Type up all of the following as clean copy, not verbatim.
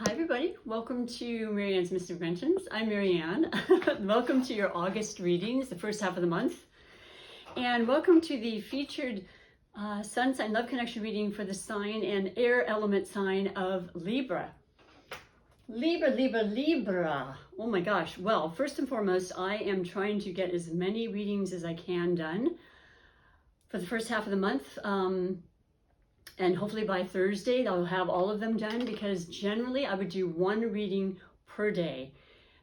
Hi everybody, welcome to MaryAnne's Mystic Inventions. I'm MaryAnne. Welcome to your August readings, the first half of the month. And welcome to the featured Sun Sign Love Connection reading for the sign and air element sign of Libra. Libra. Oh my gosh. Well, first and foremost, I am trying to get as many readings as I can done for the first half of the month. And hopefully by Thursday, I'll have all of them done, because generally I would do one reading per day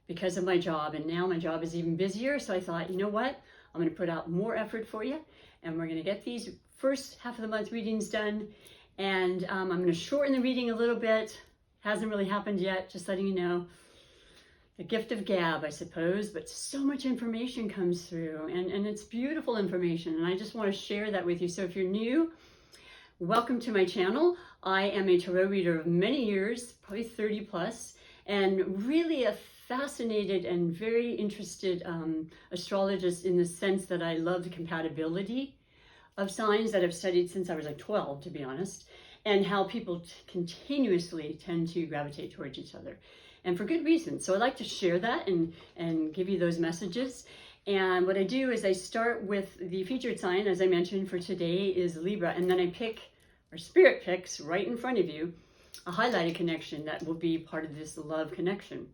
because of my job. And now my job is even busier. So I thought, you know what? I'm going to put out more effort for you. And we're going to get these first half of the month readings done. And I'm going to shorten the reading a little bit. Hasn't really happened yet. Just letting you know. The gift of gab, I suppose. But so much information comes through. And it's beautiful information. And I just want to share that with you. So if you're new, welcome to my channel. I am a tarot reader of many years, probably 30 plus, and really a fascinated and very interested astrologist, in the sense that I love the compatibility of signs that I've studied since I was like 12, to be honest, and how people continuously tend to gravitate towards each other, and for good reason. So I like to share that and give you those messages. And what I do is I start with the featured sign, as I mentioned, for today is Libra. And then I pick, or Spirit picks, right in front of you, a highlighted connection that will be part of this love connection.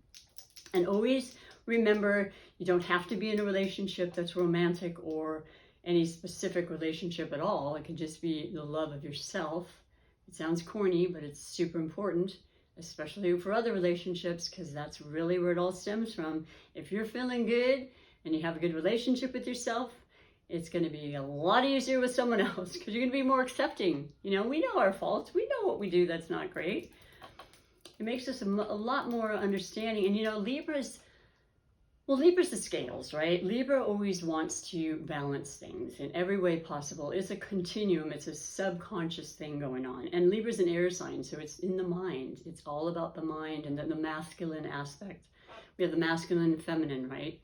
And always remember, you don't have to be in a relationship that's romantic or any specific relationship at all. It can just be the love of yourself. It sounds corny, but it's super important, especially for other relationships, because that's really where it all stems from. If you're feeling good, and you have a good relationship with yourself, it's going to be a lot easier with someone else, because you're going to be more accepting. You know, we know our faults. We know what we do that's not great. It makes us a lot more understanding. And, you know, Libra's the scales, right? Libra always wants to balance things in every way possible. It's a continuum. It's a subconscious thing going on. And Libra's an air sign, so it's in the mind. It's all about the mind and the masculine aspect. We have the masculine and feminine, right?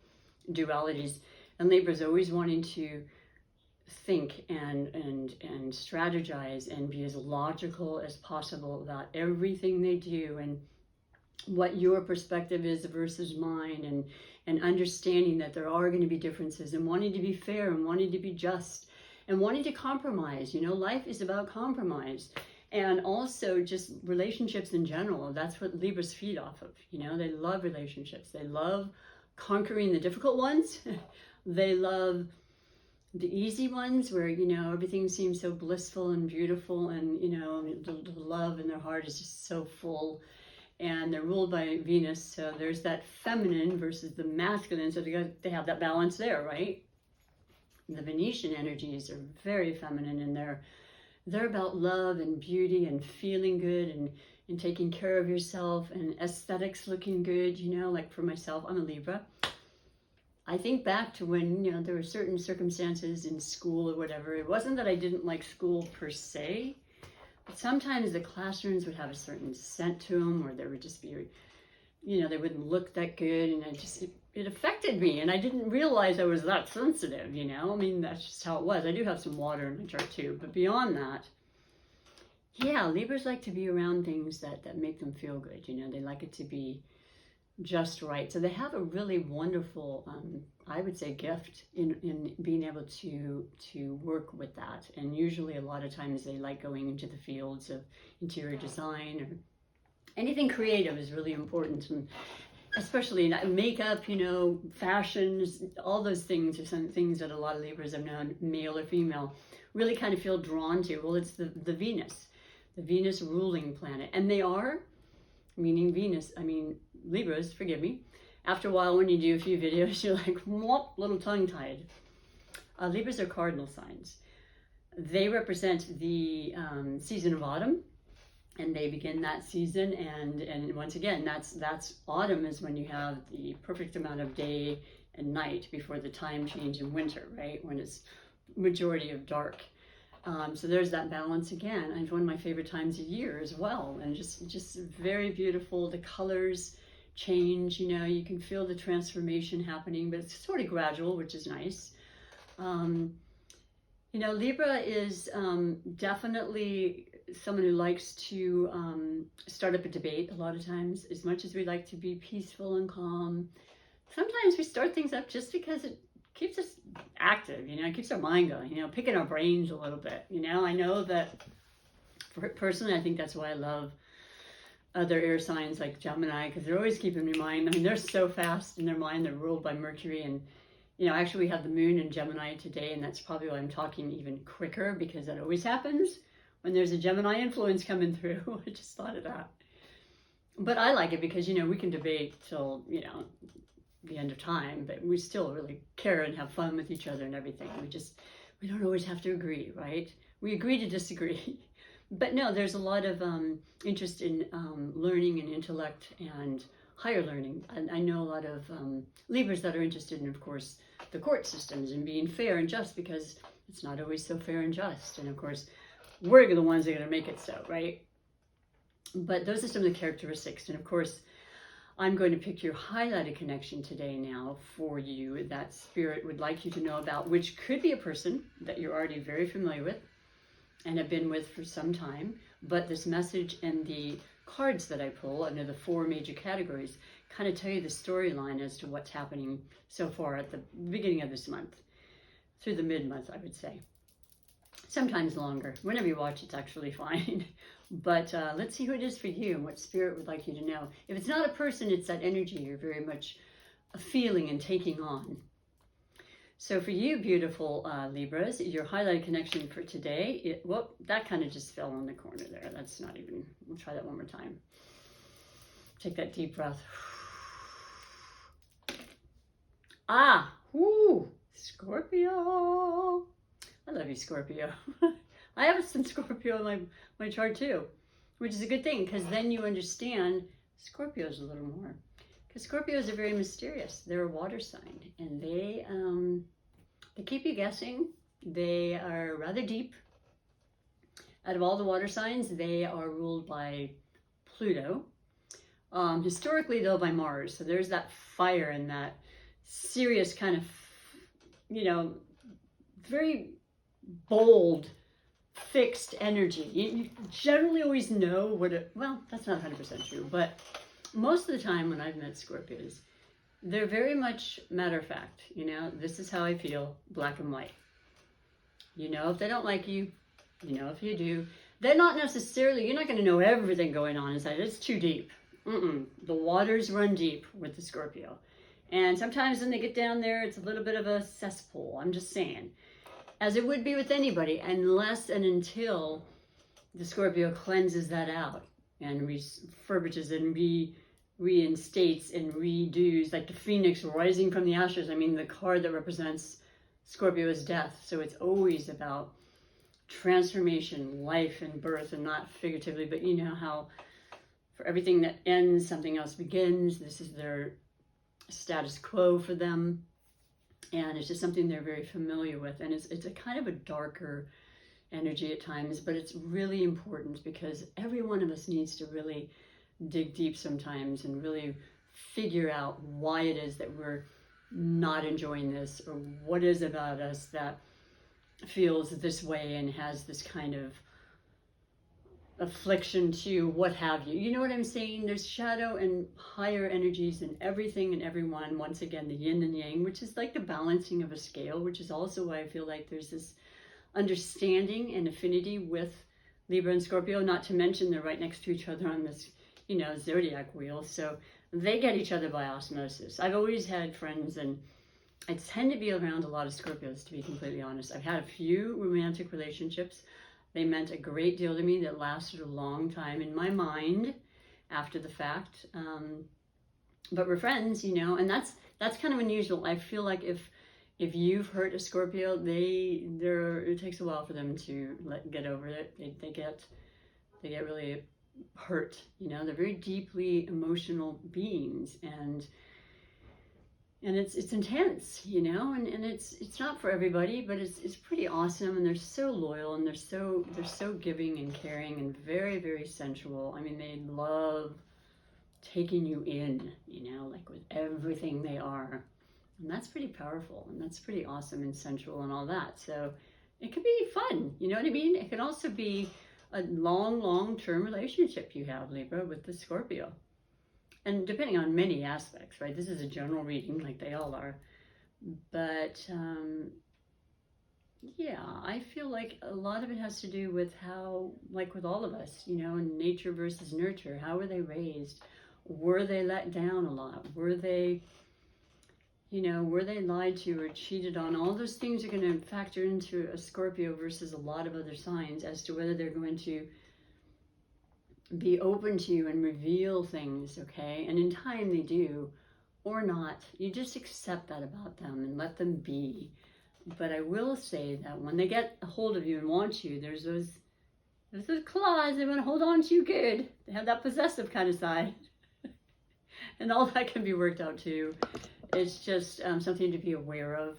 Dualities, and Libra's always wanting to think and strategize and be as logical as possible about everything they do, and what your perspective is versus mine, and understanding that there are going to be differences, and wanting to be fair, and wanting to be just, and wanting to compromise. You know, life is about compromise. And also just relationships in general. That's what Libras feed off of. You know, they love relationships. They love conquering the difficult ones. They love the easy ones where, you know, everything seems so blissful and beautiful, and, you know, the love in their heart is just so full. And they're ruled by Venus, so there's that feminine versus the masculine, so they have that balance there, right? The Venetian energies are very feminine, and they're about love and beauty and feeling good, and taking care of yourself, and aesthetics looking good. You know, like for myself, I'm a Libra. I think back to when, you know, there were certain circumstances in school or whatever. It wasn't that I didn't like school per se, but sometimes the classrooms would have a certain scent to them, or there would just be, you know, they wouldn't look that good, and it affected me, and I didn't realize I was that sensitive, you know. I mean, that's just how it was. I do have some water in my chart too, but beyond that, yeah, Libras like to be around things that make them feel good. You know, they like it to be just right. So they have a really wonderful, I would say, gift in being able to work with that. And usually a lot of times they like going into the fields of interior design, or anything creative is really important. And especially makeup, you know, fashions, all those things are some things that a lot of Libras I've known, male or female, really kind of feel drawn to. Well, it's the Venus ruling planet. And they are, meaning Venus, I mean, Libras, forgive me. After a while, when you do a few videos, you're like, whoop, little tongue-tied. Libras are cardinal signs. They represent the season of autumn, and they begin that season. And once again, that's autumn is when you have the perfect amount of day and night before the time change in winter, right? When it's majority of dark. So there's that balance again. And it's one of my favorite times of year as well. And just very beautiful. The colors change, you know, you can feel the transformation happening, but it's sort of gradual, which is nice. You know, Libra is definitely someone who likes to start up a debate a lot of times. As much as we like to be peaceful and calm, sometimes we start things up just because it keeps us active, you know, it keeps our mind going, you know, picking our brains a little bit, you know. I know that personally, I think that's why I love other air signs like Gemini, because they're always keeping me in mind. I mean, they're so fast in their mind, they're ruled by Mercury, and you know, actually we have the moon in Gemini today, and that's probably why I'm talking even quicker, because that always happens when there's a Gemini influence coming through. I just thought of that. But I like it because, you know, we can debate till, you know, the end of time, but we still really care and have fun with each other and everything. We don't always have to agree, right? We agree to disagree. But no, there's a lot of interest in learning and intellect and higher learning. And I know a lot of Libras that are interested in, of course, the court systems and being fair and just, because it's not always so fair and just. And of course, we're the ones that are going to make it so, right? But those are some of the characteristics. And of course, I'm going to pick your highlighted connection today now for you that Spirit would like you to know about, which could be a person that you're already very familiar with and have been with for some time. But this message and the cards that I pull under the 4 major categories kind of tell you the storyline as to what's happening so far at the beginning of this month, through the mid-month, I would say. Sometimes longer. Whenever you watch, it's actually fine. But let's see who it is for you and what Spirit would like you to know. If it's not a person, it's that energy you're very much feeling and taking on. So for you, beautiful Libras, your highlighted connection for today, well, that kind of just fell on the corner there. That's not even, we'll try that one more time. Take that deep breath. Ah, whoo, Scorpio. I love you, Scorpio. I have some Scorpio in my chart too, which is a good thing, because then you understand Scorpios a little more. Because Scorpios are very mysterious. They're a water sign, and they keep you guessing. They are rather deep. Out of all the water signs, they are ruled by Pluto. Historically, though, by Mars. So there's that fire and that serious kind of, you know, very bold, fixed energy. You generally always know what it, well, that's not 100% true, but most of the time when I've met Scorpios, they're very much matter of fact. You know, this is how I feel, black and white. You know if they don't like you, you know if you do. They're not necessarily, you're not going to know everything going on inside. It's too deep. The waters run deep with the Scorpio. And sometimes when they get down there, it's a little bit of a cesspool. I'm just saying. As it would be with anybody, unless and until the Scorpio cleanses that out and refurbishes and reinstates and redoes, like the phoenix rising from the ashes. I mean, the card that represents Scorpio is death. So it's always about transformation, life and birth, and not figuratively, but you know how for everything that ends, something else begins. This is their status quo for them. And it's just something they're very familiar with. And it's a kind of a darker energy at times, but it's really important because every one of us needs to really dig deep sometimes and really figure out why it is that we're not enjoying this, or what is about us that feels this way and has this kind of affliction to what have you. You know what I'm saying? There's shadow and higher energies in everything and everyone. Once again, the yin and yang, which is like the balancing of a scale, which is also why I feel like there's this understanding and affinity with Libra and Scorpio, not to mention they're right next to each other on this, you know, zodiac wheel. So they get each other by osmosis. I've always had friends, and I tend to be around a lot of Scorpios, to be completely honest. I've had a few romantic relationships. They meant a great deal to me, that lasted a long time in my mind after the fact. But we're friends, you know, and that's kind of unusual. I feel like if you've hurt a Scorpio, it takes a while for them to get over it. They get really hurt, you know. They're very deeply emotional beings, and it's intense, you know, and it's not for everybody, but it's pretty awesome. And they're so loyal, and they're so giving and caring and very, very sensual. I mean, they love taking you in, you know, like with everything they are. And that's pretty powerful, and that's pretty awesome and sensual and all that. So it can be fun, you know what I mean? It can also be a long-term relationship you have, Libra, with the Scorpio. And depending on many aspects, right? This is a general reading, like they all are. But yeah, I feel like a lot of it has to do with how, like with all of us, you know, nature versus nurture. How were they raised? Were they let down a lot? Were they, you know, were they lied to or cheated on? All those things are going to factor into a Scorpio versus a lot of other signs as to whether they're going to be open to you and reveal things, okay? And in time they do, or not. You just accept that about them and let them be. But I will say that when they get a hold of you and want you, there's those claws. They want to hold on to you good. They have that possessive kind of side. And all that can be worked out too. It's just something to be aware of.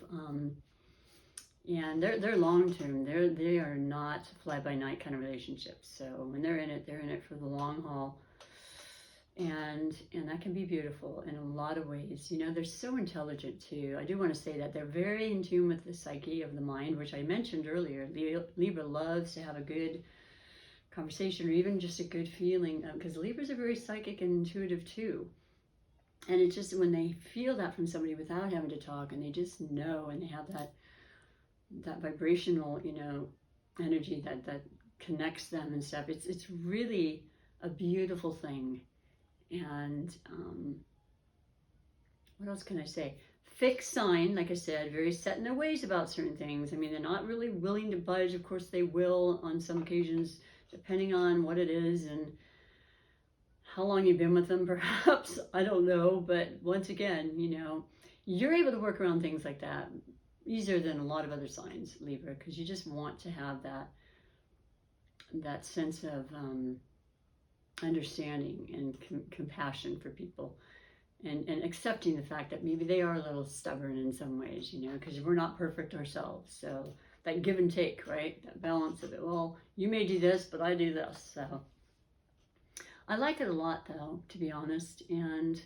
And they're long-term. They are not fly-by-night kind of relationships. So when they're in it for the long haul. And that can be beautiful in a lot of ways. You know, they're so intelligent too. I do want to say that they're very in tune with the psyche of the mind, which I mentioned earlier. Libra loves to have a good conversation or even just a good feeling, because Libras are very psychic and intuitive too. And it's just when they feel that from somebody without having to talk, and they just know, and they have that vibrational, you know, energy that connects them and stuff. It's really a beautiful thing. And what else can I say? Fixed sign, like I said, very set in their ways about certain things. I mean, they're not really willing to budge. Of course, they will on some occasions, depending on what it is and how long you've been with them, perhaps. I don't know. But once again, you know, you're able to work around things like that easier than a lot of other signs, Libra, because you just want to have that sense of understanding and compassion for people, and accepting the fact that maybe they are a little stubborn in some ways, you know, because we're not perfect ourselves. So that give and take, right? That balance of it. Well, you may do this, but I do this. So I like it a lot, though, to be honest. And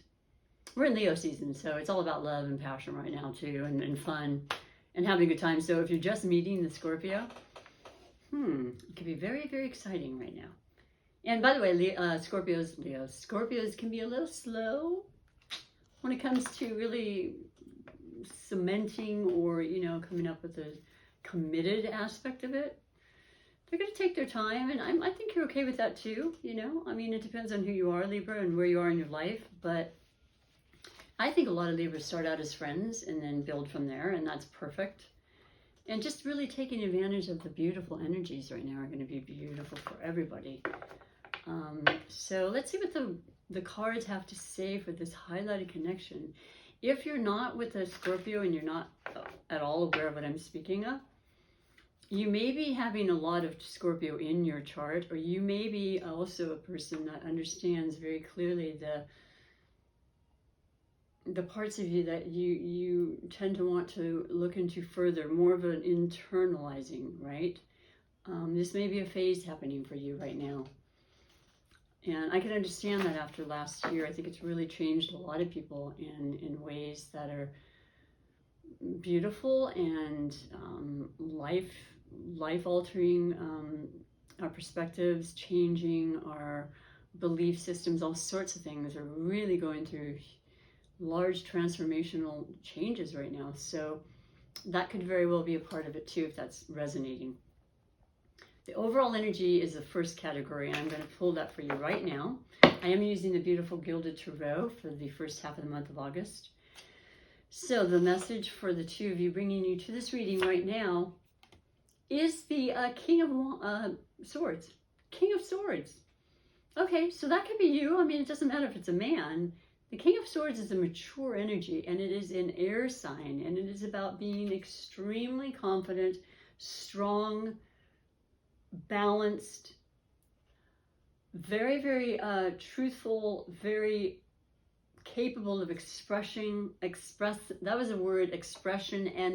we're in Leo season, so it's all about love and passion right now too, and fun and having a good time. So if you're just meeting the Scorpio, it can be very, very exciting right now. And by the way, Scorpios can be a little slow when it comes to really cementing or, you know, coming up with a committed aspect of it. They're going to take their time, and I think you're okay with that too, you know. I mean, it depends on who you are, Libra, and where you are in your life, but I think a lot of Libras start out as friends and then build from there, and that's perfect. And just really taking advantage of the beautiful energies right now are going to be beautiful for everybody. So let's see what the cards have to say for this highlighted connection. If you're not with a Scorpio and you're not at all aware of what I'm speaking of, you may be having a lot of Scorpio in your chart, or you may be also a person that understands very clearly the parts of you that you tend to want to look into further, more of an internalizing, right? This may be a phase happening for you right now. And I can understand that after last year. I think it's really changed a lot of people in ways that are beautiful and life-altering, our perspectives changing, our belief systems, all sorts of things are really going through large transformational changes right now. So that could very well be a part of it too, if that's resonating. The overall energy is the first category, and I'm going to pull that for you right now. I am using the beautiful Gilded Tarot for the first half of the month of August. So the message for the two of you bringing you to this reading right now is the King of Swords. King of Swords. Okay, so that could be you. I mean, it doesn't matter if it's a man. The King of Swords is a mature energy, and it is an air sign, and it is about being extremely confident, strong, balanced, very, very truthful, very capable of expression and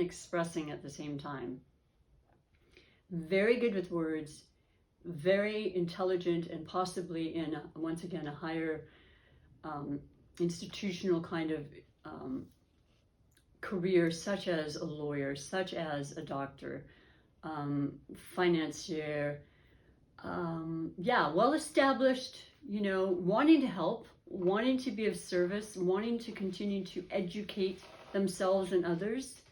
expressing at the same time. Very good with words, very intelligent, and possibly in, once again, a higher institutional kind of career, such as a lawyer, such as a doctor, financier, yeah, well established, you know, wanting to help, wanting to be of service, wanting to continue to educate themselves and others.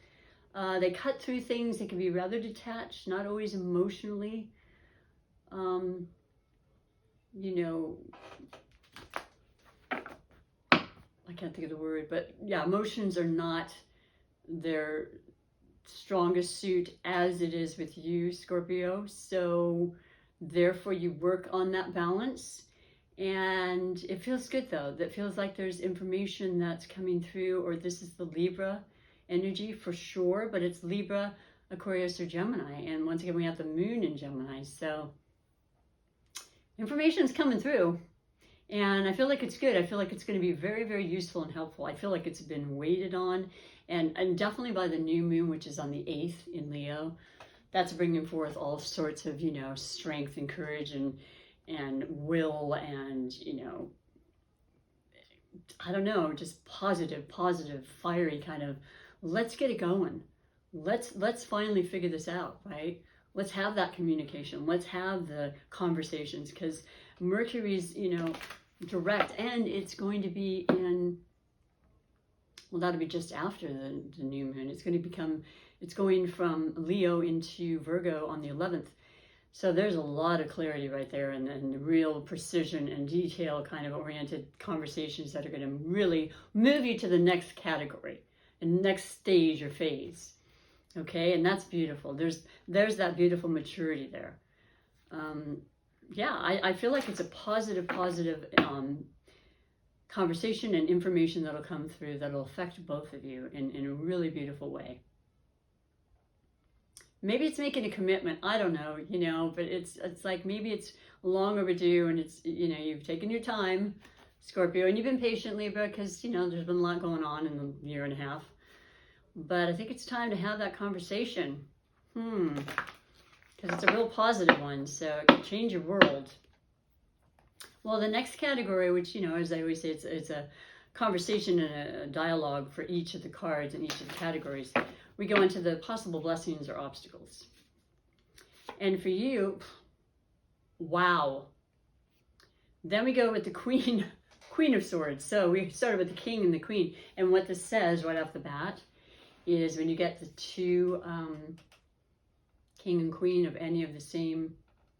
They cut through things. They can be rather detached, not always emotionally, you know, I can't think of the word, but yeah, emotions are not their strongest suit as it is with you, Scorpio. So therefore you work on that balance, and it feels good though. That feels like there's information that's coming through, or this is the Libra energy for sure, but it's Libra, Aquarius, or Gemini. And once again, we have the moon in Gemini. So information is coming through, and I feel like it's good. I feel like it's going to be very, very useful and helpful. I feel like it's been waited on, and definitely by the new moon, which is on the 8th in Leo, that's bringing forth all sorts of, you know, strength and courage and will, and, you know, I don't know, just positive, fiery kind of, let's get it going. Let's finally figure this out, right? Let's have that communication. Let's have the conversations, because Mercury's, you know, direct, and it's going to be in, well, that'll be just after the new moon. It's going to become, it's going from Leo into Virgo on the 11th. So there's a lot of clarity right there, and real precision and detail kind of oriented conversations that are going to really move you to the next category and next stage or phase. Okay, and that's beautiful. There's that beautiful maturity there. Yeah, I feel like it's a positive conversation and information that'll come through that'll affect both of you in a really beautiful way. Maybe it's making a commitment, I don't know, you know, but it's like maybe it's long overdue, and it's, you know, you've taken your time, Scorpio, and you've been patient, Libra, because, you know, there's been a lot going on in the year and a half. But I think it's time to have that conversation. Because it's a real positive one, so it can change your world. Well, the next category, which, you know, as I always say, it's a conversation and a dialogue for each of the cards and each of the categories. We go into the possible blessings or obstacles. And for you, wow. Then we go with the Queen of Swords. So we started with the King and the Queen. And what this says right off the bat is when you get the two King and Queen of any of the same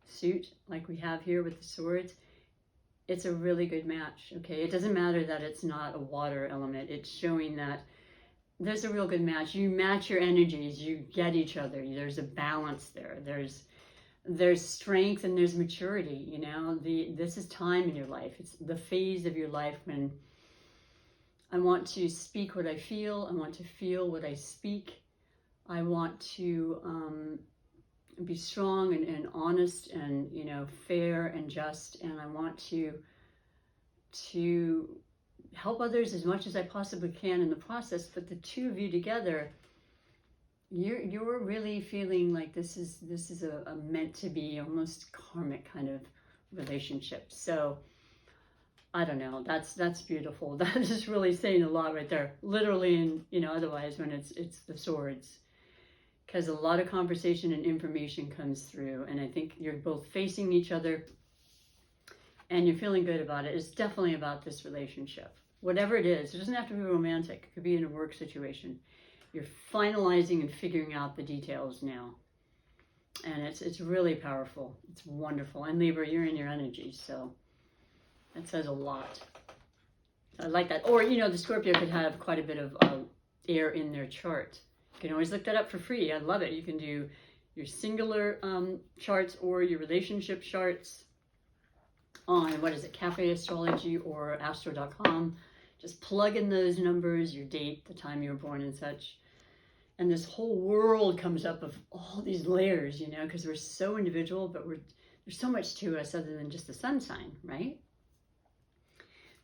suit, like we have here with the swords, it's a really good match, okay? It doesn't matter that it's not a water element. It's showing that there's a real good match. You match your energies, you get each other. There's a balance there. There's strength and there's maturity, you know? This is time in your life. It's the phase of your life when I want to speak what I feel. I want to feel what I speak. I want to be strong and honest and, you know, fair and just. And I want to help others as much as I possibly can in the process. But the two of you together, you're really feeling like this is a meant to be, almost karmic kind of relationship. So I don't know, that's beautiful. That is really saying a lot right there, literally, and, you know, otherwise when it's the swords, because a lot of conversation and information comes through, and I think you're both facing each other and you're feeling good about it. It's definitely about this relationship, whatever it is. It doesn't have to be romantic. It could be in a work situation. You're finalizing and figuring out the details now, and it's really powerful. It's wonderful. And Libra, you're in your energy, so that says a lot. I like that. Or, you know, the Scorpio could have quite a bit of air in their chart. You can always look that up for free. I love it. You can do your singular charts or your relationship charts on, what is it, Cafe Astrology or Astro.com. Just plug in those numbers, your date, the time you were born and such. And this whole world comes up of all these layers, you know, because we're so individual, but there's so much to us other than just the sun sign, right?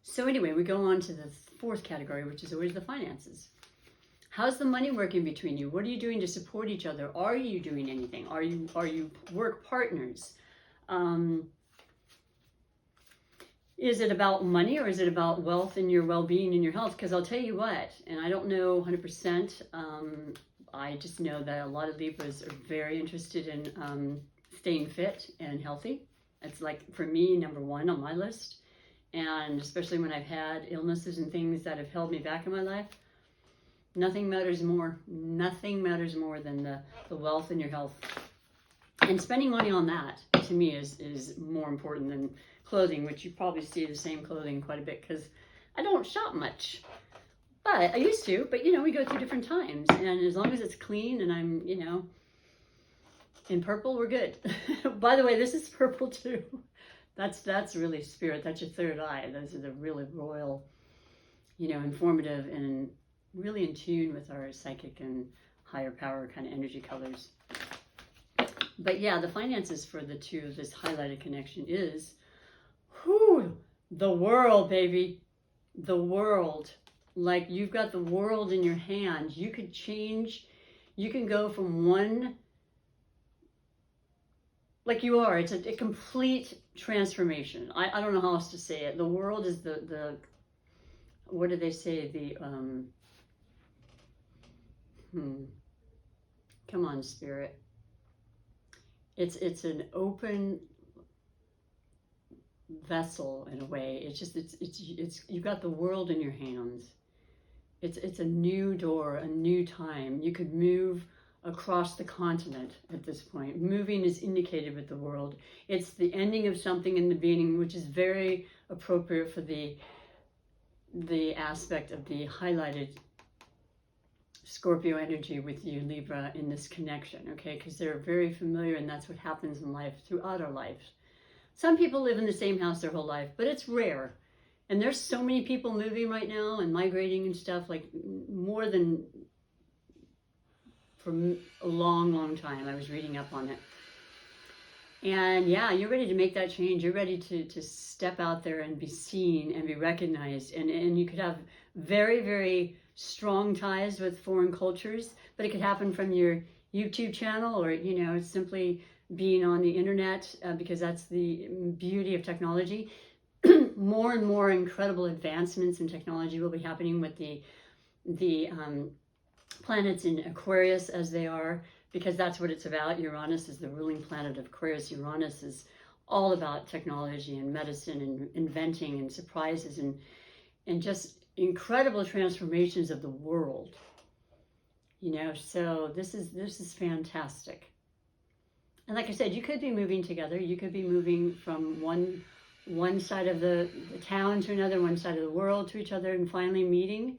So anyway, we go on to the fourth category, which is always the finances. How's the money working between you? What are you doing to support each other? Are you doing anything? Are you work partners? Is it about money, or is it about wealth and your well-being and your health? Because I'll tell you what, and I don't know 100%, I just know that a lot of Libras are very interested in staying fit and healthy. It's like, for me, number one on my list. And especially when I've had illnesses and things that have held me back in my life, nothing matters more. Nothing matters more than the wealth and your health. And spending money on that, to me, is more important than clothing, which you probably see the same clothing quite a bit because I don't shop much. But I used to, but you know, we go through different times. And as long as it's clean and I'm, you know, in purple, we're good. By the way, this is purple too. That's really spirit. That's your third eye. Those are the really royal, you know, informative and really in tune with our psychic and higher power kind of energy colors. But yeah, the finances for the two of this highlighted connection is, whew, the world, baby. The world. Like, you've got the world in your hand. You could change. You can go from one, like you are. It's a complete transformation. I don't know how else to say it. The world is the what do they say? The, come on, spirit. It's an open vessel in a way. It's just, it's you've got the world in your hands. It's a new door, a new time. You could move across the continent at this point. Moving is indicated with the world. It's the ending of something in the beginning, which is very appropriate for the aspect of the highlighted Scorpio energy with you, Libra, in this connection, okay? Because they're very familiar, and that's what happens in life throughout our lives. Some people live in the same house their whole life, but it's rare. And there's so many people moving right now and migrating and stuff, like more than for a long, long time. I was reading up on it. And yeah, you're ready to make that change. You're ready to step out there and be seen and be recognized. And you could have very, very strong ties with foreign cultures, but it could happen from your YouTube channel, or, you know, simply being on the internet, because that's the beauty of technology. More and more incredible advancements in technology will be happening with the planets in Aquarius as they are, because that's what it's about. Uranus is the ruling planet of Aquarius. Uranus is all about technology and medicine and inventing and surprises and just incredible transformations of the world. You know, so this is fantastic. And like I said, you could be moving together. You could be moving from one side of the town to another, one side of the world to each other, and finally meeting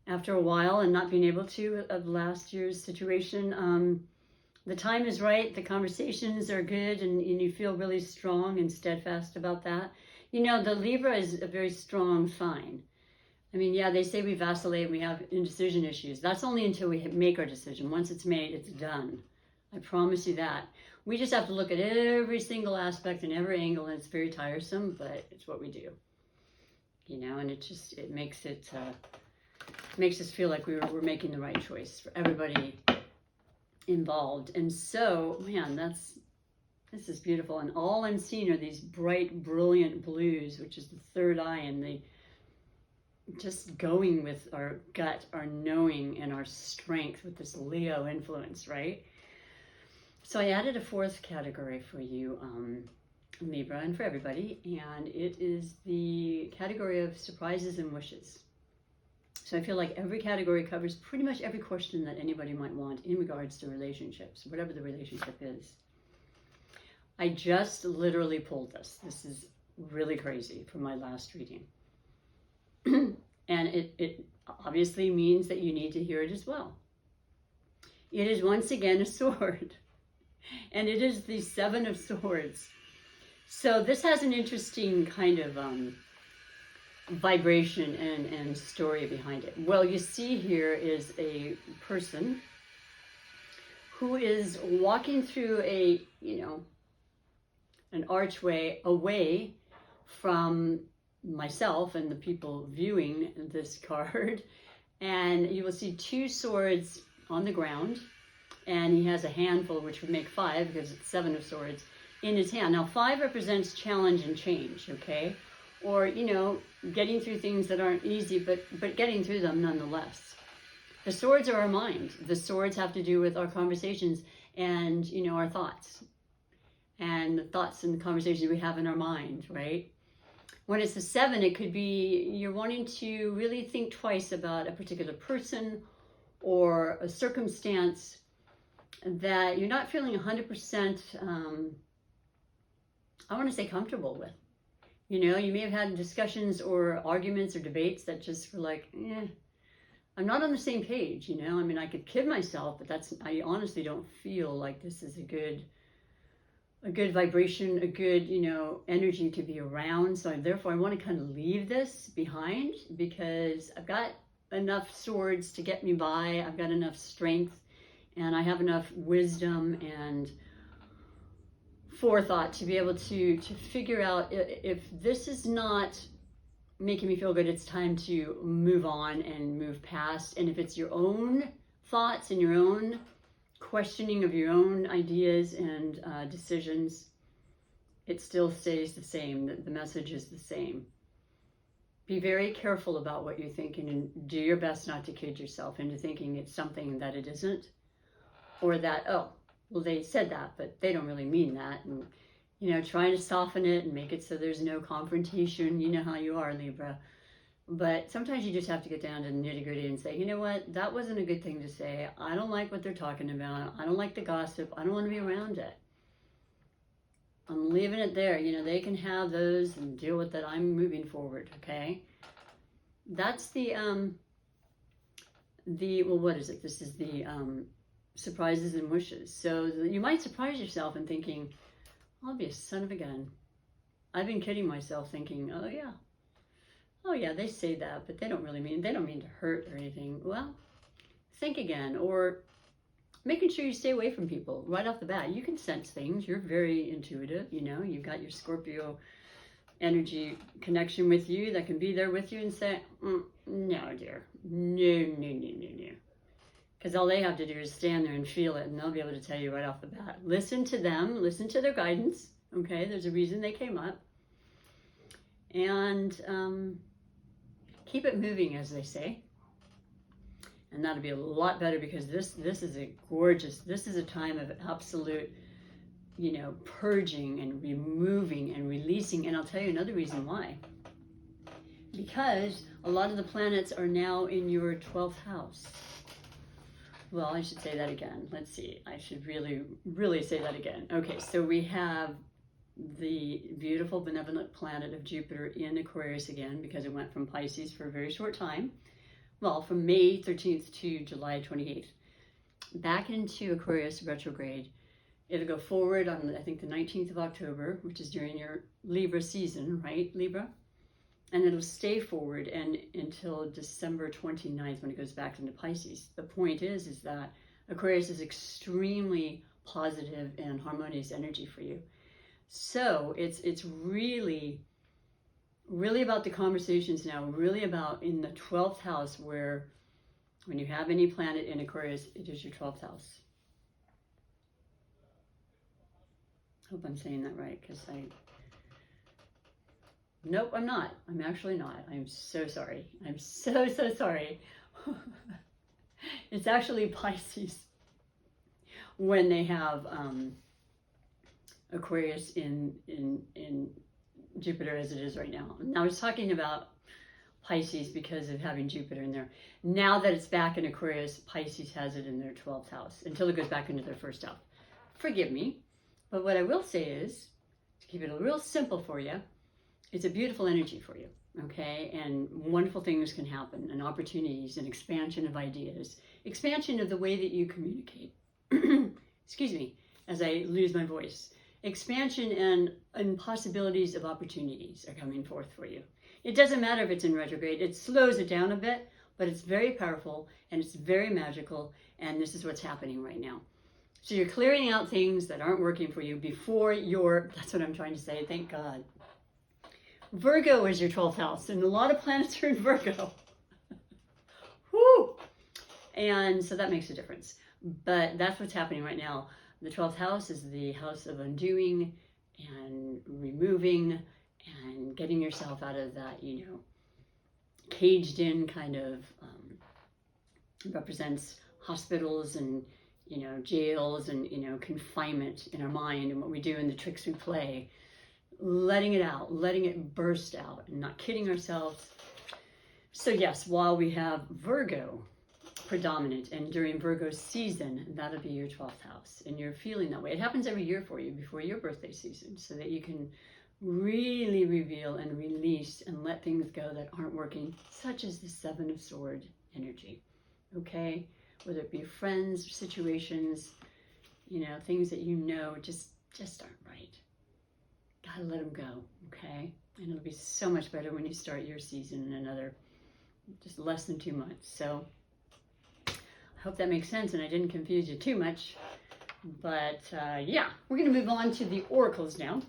after a while and not being able to, of last year's situation. The time is right, the conversations are good, and you feel really strong and steadfast about that. You know, the Libra is a very strong sign. I mean, yeah, they say we vacillate and we have indecision issues. That's only until we make our decision. Once it's made, it's done. I promise you that. We just have to look at every single aspect and every angle, and it's very tiresome, but it's what we do. You know, and it makes it makes us feel like we're making the right choice for everybody involved. And so, man, this is beautiful. And all I'm seeing are these bright, brilliant blues, which is the third eye, and the just going with our gut, our knowing, and our strength with this Leo influence, right? So I added a fourth category for you, Libra, and for everybody, and it is the category of surprises and wishes. So I feel like every category covers pretty much every question that anybody might want in regards to relationships, whatever the relationship is. I just literally pulled this. This is really crazy from my last reading. And it obviously means that you need to hear it as well. It is once again a sword. And it is the Seven of Swords. So this has an interesting kind of vibration and story behind it. Well, you see here is a person who is walking through a, you know, an archway away from myself and the people viewing this card. And you will see two swords on the ground. And he has a handful, which would make 5 because it's 7 of Swords, in his hand. Now, 5 represents challenge and change, okay? Or, you know, getting through things that aren't easy, but getting through them nonetheless. The swords are our mind. The swords have to do with our conversations and, you know, our thoughts. And the thoughts and the conversations we have in our mind, right? When it's the 7, it could be you're wanting to really think twice about a particular person or a circumstance that you're not feeling 100%, I want to say comfortable with. You know, you may have had discussions or arguments or debates that just were like, I'm not on the same page, you know. I mean, I could kid myself, but I honestly don't feel like this is a good vibration, a good, you know, energy to be around. So therefore I want to kind of leave this behind because I've got enough swords to get me by. I've got enough strength and I have enough wisdom and forethought to be able to figure out if this is not making me feel good, it's time to move on and move past. And if it's your own thoughts and your own questioning of your own ideas and decisions, it still stays the same. The message is the same. Be very careful about what you're thinking and do your best not to kid yourself into thinking it's something that it isn't, or that, oh, well, they said that, but they don't really mean that. And, you know, trying to soften it and make it so there's no confrontation. You know how you are, Libra. But sometimes you just have to get down to the nitty-gritty and say, you know what, that wasn't a good thing to say. I don't like what they're talking about. I don't like the gossip. I don't want to be around it. I'm leaving it there. You know, they can have those and deal with it. I'm moving forward, okay? That's well, what is it? This is the surprises and wishes. So you might surprise yourself in thinking, I'll be a son of a gun. I've been kidding myself thinking, oh yeah, they say that, but they don't mean to hurt or anything. Well, think again, or making sure you stay away from people right off the bat. You can sense things. You're very intuitive, you know. You've got your Scorpio energy connection with you that can be there with you and say, no, dear, no. Because all they have to do is stand there and feel it, and they'll be able to tell you right off the bat. Listen to them. Listen to their guidance. Okay, there's a reason they came up. And keep it moving, as they say. And that'll be a lot better because this is a time of absolute, you know, purging and removing and releasing. And I'll tell you another reason why. Because a lot of the planets are now in your 12th house. Well, I should say that again. Let's see. I should really say that again. Okay, so we have the beautiful benevolent planet of Jupiter in Aquarius again, because it went from Pisces for a very short time. Well, from May 13th to July 28th. Back into Aquarius retrograde. It'll go forward on, I think, the 19th of October, which is during your Libra season, right, Libra? And it'll stay forward and until December 29th when it goes back into Pisces. The point is that Aquarius is extremely positive and harmonious energy for you. So it's really about the conversations now, really about in the 12th house, where when you have any planet in Aquarius, it is your 12th house. Hope I'm saying that right, because nope, I'm not. I'm actually not. I'm so sorry. I'm so sorry. It's actually Pisces when they have Aquarius in Jupiter as it is right now. And I was talking about Pisces because of having Jupiter in there. Now that it's back in Aquarius, Pisces has it in their 12th house until it goes back into their first house. Forgive me, but what I will say is, to keep it real simple for you, it's a beautiful energy for you, okay? And wonderful things can happen, and opportunities, and expansion of ideas, expansion of the way that you communicate. Excuse me, as I lose my voice. Expansion and possibilities of opportunities are coming forth for you. It doesn't matter if it's in retrograde. It slows it down a bit, but it's very powerful and it's very magical, and this is what's happening right now. So you're clearing out things that aren't working for you before that's what I'm trying to say, thank God. Virgo is your 12th house, and a lot of planets are in Virgo. Woo! And so that makes a difference. But that's what's happening right now. The 12th house is the house of undoing and removing and getting yourself out of that, you know, caged in kind of It represents hospitals and, you know, jails and, you know, confinement in our mind and what we do and the tricks we play. Letting it out, letting it burst out and not kidding ourselves. So yes, while we have Virgo predominant, and during Virgo season, that'll be your 12th house, and you're feeling that way. It happens every year for you before your birthday season, so that you can really reveal and release and let things go that aren't working, such as the Seven of Swords energy. Okay, whether it be friends, situations, you know, things that you know just aren't right. Gotta let them go. Okay, and it'll be so much better when you start your season in another just less than 2 months. So I hope that makes sense and I didn't confuse you too much. But yeah, we're going to move on to the oracles now.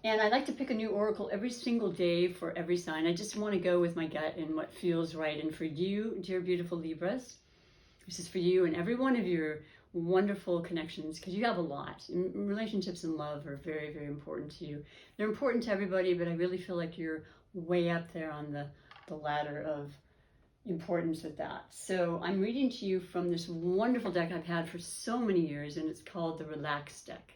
And I like to pick a new oracle every single day for every sign. I just want to go with my gut and what feels right. And for you, dear beautiful Libras, this is for you and every one of your wonderful connections, because you have a lot. Relationships and love are very, very important to you. They're important to everybody, but I really feel like you're way up there on the ladder of importance with that. So I'm reading to you from this wonderful deck I've had for so many years, and it's called the Relax deck.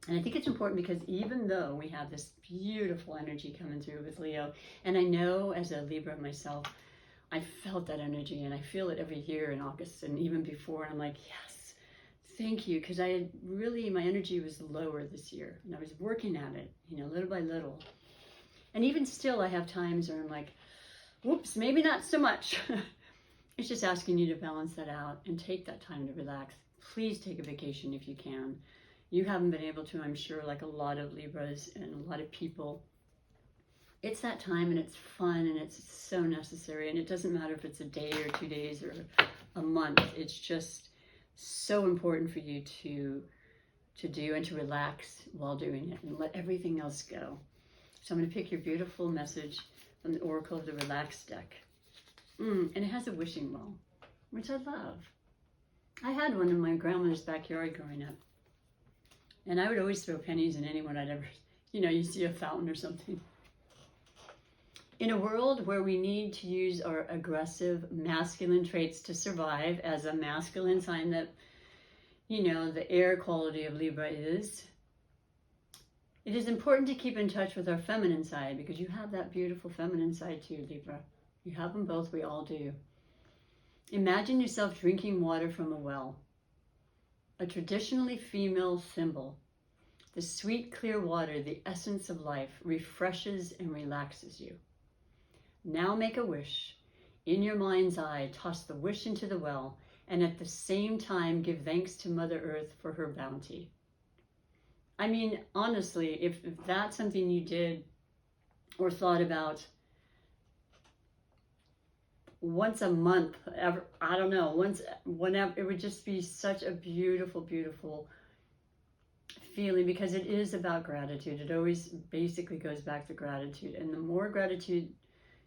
And I think it's important because even though we have this beautiful energy coming through with Leo, and I know as a Libra myself, I felt that energy and I feel it every year in August and even before, and I'm like, yes, thank you, because I had really, my energy was lower this year and I was working at it, you know, little by little. And even still, I have times where I'm like, whoops, maybe not so much. It's just asking you to balance that out and take that time to relax. Please take a vacation if you can. You haven't been able to, I'm sure, like a lot of Libras and a lot of people. It's that time and it's fun and it's so necessary. And it doesn't matter if it's a day or 2 days or a month. It's just so important for you to do and to relax while doing it and let everything else go. So I'm going to pick your beautiful message from the Oracle of the Relax deck. And it has a wishing well, which I love. I had one in my grandmother's backyard growing up. And I would always throw pennies in anyone I'd ever, you know, you see a fountain or something. In a world where we need to use our aggressive masculine traits to survive, as a masculine sign that, you know, the air quality of Libra is, it is important to keep in touch with our feminine side, because you have that beautiful feminine side too, Libra. You have them both, we all do. Imagine yourself drinking water from a well, a traditionally female symbol. The sweet, clear water, the essence of life, refreshes and relaxes you. Now make a wish. In your mind's eye, toss the wish into the well, and at the same time give thanks to Mother Earth for her bounty. I mean, honestly, if that's something you did or thought about once a month, ever, I don't know, whenever, it would just be such a beautiful, beautiful feeling, because it is about gratitude. It always basically goes back to gratitude. And the more gratitude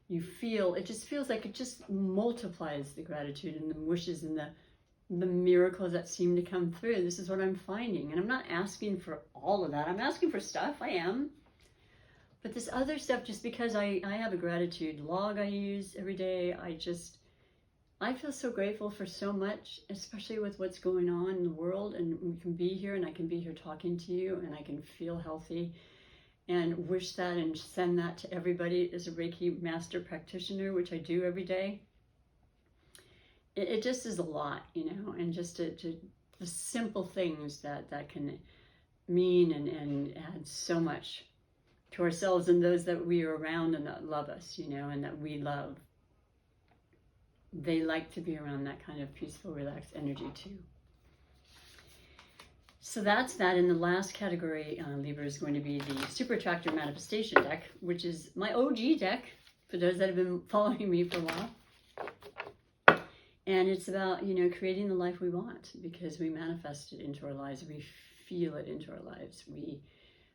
you feel, it just feels like it just multiplies the gratitude and the wishes and the miracles that seem to come through. This is what I'm finding. And I'm not asking for all of that. I'm asking for stuff. I am. But this other stuff, just because I have a gratitude log I use every day, I feel so grateful for so much, especially with what's going on in the world. And we can be here, and I can be here talking to you, and I can feel healthy and wish that and send that to everybody as a Reiki master practitioner, which I do every day. It just is a lot, you know, and just the simple things that can mean and add so much to ourselves and those that we are around and that love us, you know, and that we love. They like to be around that kind of peaceful, relaxed energy too. So that's that. And the last category, Libra, is going to be the Super Attractor Manifestation deck, which is my OG deck for those that have been following me for a while. And it's about, you know, creating the life we want, because we manifest it into our lives. We feel it into our lives.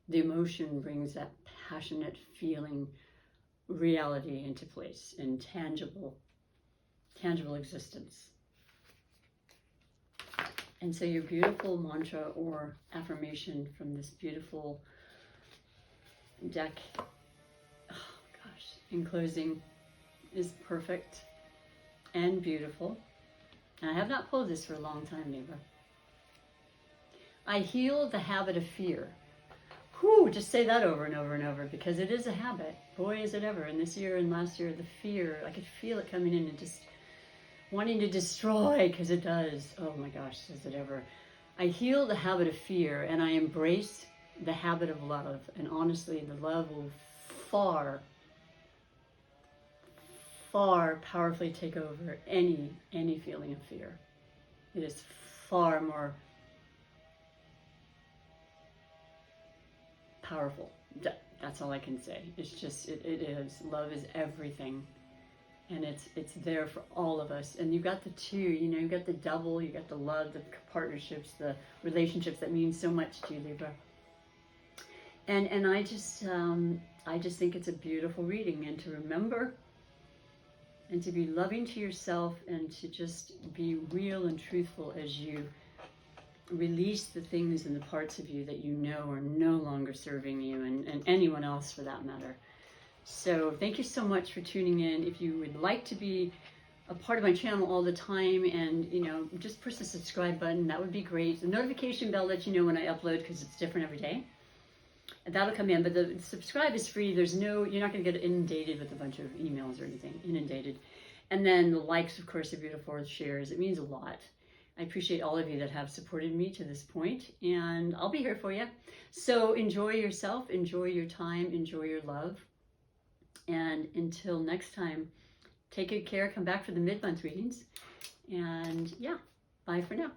The emotion brings that passionate feeling reality into place in tangible existence. And so your beautiful mantra or affirmation from this beautiful deck, oh gosh, in closing, is perfect and beautiful. And I have not pulled this for a long time, Libra. I heal the habit of fear. Whew, just say that over and over and over, because it is a habit. Boy, is it ever. And this year and last year, the fear, I could feel it coming in and just wanting to destroy, because it does. Oh my gosh, does it ever. I heal the habit of fear, and I embrace the habit of love. And honestly, the love will far, far powerfully take over any feeling of fear. It is far more powerful. That's all I can say. It's just, it is. Love is everything. And it's there for all of us. And you've got the two, you know, you've got the double, you got the love, the partnerships, the relationships that mean so much to you, Libra. And I just think it's a beautiful reading, and to remember and to be loving to yourself, and to just be real and truthful as you release the things and the parts of you that you know are no longer serving you, and anyone else for that matter. So thank you so much for tuning in. If you would like to be a part of my channel all the time, and you know, just push the subscribe button, that would be great. The notification bell lets you know when I upload, because it's different every day. And that'll come in, but the subscribe is free. There's no, you're not going to get inundated with a bunch of emails or anything, inundated. And then the likes, of course, are beautiful, the shares. It means a lot. I appreciate all of you that have supported me to this point, and I'll be here for you. So enjoy yourself, enjoy your time, enjoy your love. And until next time, take good care. Come back for the mid-month readings. And yeah, bye for now.